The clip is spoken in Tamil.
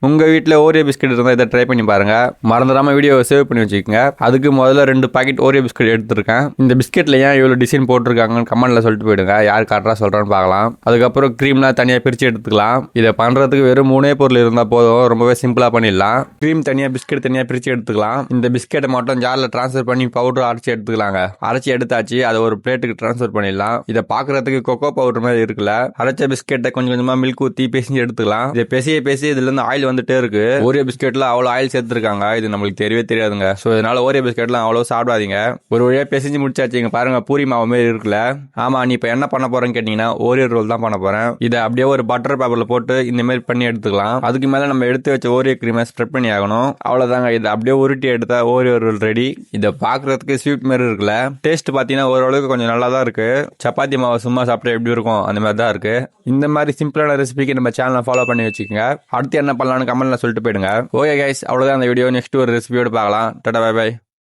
உங்கள் வீட்டில் ஓரியோ பிஸ்கெட் இருந்தால் இதை ட்ரை பண்ணி பாருங்கள். மறந்துடாமல் வீடியோவை சேவ் பண்ணி வச்சுக்கோங்க. அதுக்கு முதல்ல 2 பாக்கெட் ஓரியோ பிஸ்கெட் எடுத்துருக்கேன். இந்த பிஸ்கெட்டில் ஏன் இவ்வளோ டிசைன் போட்டிருக்காங்கன்னு கமெண்ட்டில் சொல்லிட்டு போயிடுங்க. யார் கரெக்டாக சொல்கிறான்னு பார்க்கலாம். அதுக்கப்புறம் க்ரீம்லாம் தனியாக பிரித்து எடுத்துக்கலாம். இதை பண்ணுறதுக்கு வெறும் 3 பொருள் இருந்தால் போதும். ரொம்பவே சிம்பிளாக பண்ணிடலாம். க்ரீம் தனியாக, பிஸ்கெட் தனியாக பிரித்து எடுத்துக்கலாம். இந்த பிஸ்கெட்டை மட்டும் ஜாரில் ட்ரான்ஸ்ஃபர் பண்ணி பவுடர் அரைச்சி எடுத்துக்கலாங்க. அரைச்சி எடுத்தாச்சு, அதை ஒரு பிளேட்டுக்கு ட்ரான்ஸ்ஃபர் பண்ணிடலாம். இதை பார்க்குறதுக்கு கொக்கோ பவுடர் மாதிரி இருக்குல்ல. அரைச்ச பிஸ்கெட்டை கொஞ்சம் கொஞ்சமாக மில்க் ஊற்றி பேசி எடுத்துக்கலாம். இதை பேசி இதுலேருந்து ஆயில் வந்துட்டே இருக்கு. ஓரியோ பிஸ்கெட்ல அவ்வளோ ஆயில் சேர்த்துருக்காங்க. இது நம்மளுக்கு தெரியவே தெரியாதுங்க. ஸோ இதனால ஓரியோ பிஸ்கெட்லாம் அவ்வளோ சாப்பிடாதீங்க. ஒரு வழியாக பேசி முடிச்சாச்சு. இங்க பாருங்க, பூரி மாவு மாதிரி இருக்குல்ல. ஆமா, நீ இப்போ என்ன பண்ண போறேன்னு கேட்டீங்கன்னா ஓரியோ ரோல் தான் பண்ண போறேன். இதை அப்படியே ஒரு பட்டர் பேப்பர்ல போட்டு இந்த மாதிரி பண்ணி எடுத்துக்கலாம். அதுக்கு மேல நம்ம எடுத்து வச்ச ஓரியோ கிரீமை ஸ்ப்ரெட் பண்ணி ஆகணும். அவ்வளவுதாங்க. இதை அப்படியே உருட்டி எடுத்தா ஓரியோ ரோல் ரெடி. இதை பாக்குறதுக்கு ஸ்வீட் மாதிரி இருக்குல்ல. டேஸ்ட் பாத்தீங்கன்னா ஓரளவுக்கு கொஞ்சம் நல்லா தான் இருக்கு. சப்பாத்தி மாவு சும்மா சாப்பிட்டா எப்படி இருக்கும் அந்த மாதிரி தான் இருக்கு. இந்த மாதிரி சிம்பிளான ரெசிபிக்கு நம்ம சேனலை ஃபாலோ பண்ணி வச்சுக்கோங்க. அடுத்து என்ன பண்ணலாம்னு கமெண்ட்ல சொல்லிட்டு போயிடுங்க. ஓகே கைஸ், அவ்வளவுதான் அந்த வீடியோ. நெக்ஸ்ட் ஒரு ரெசிபியோடு பார்க்கலாம். டாடா, பை பை.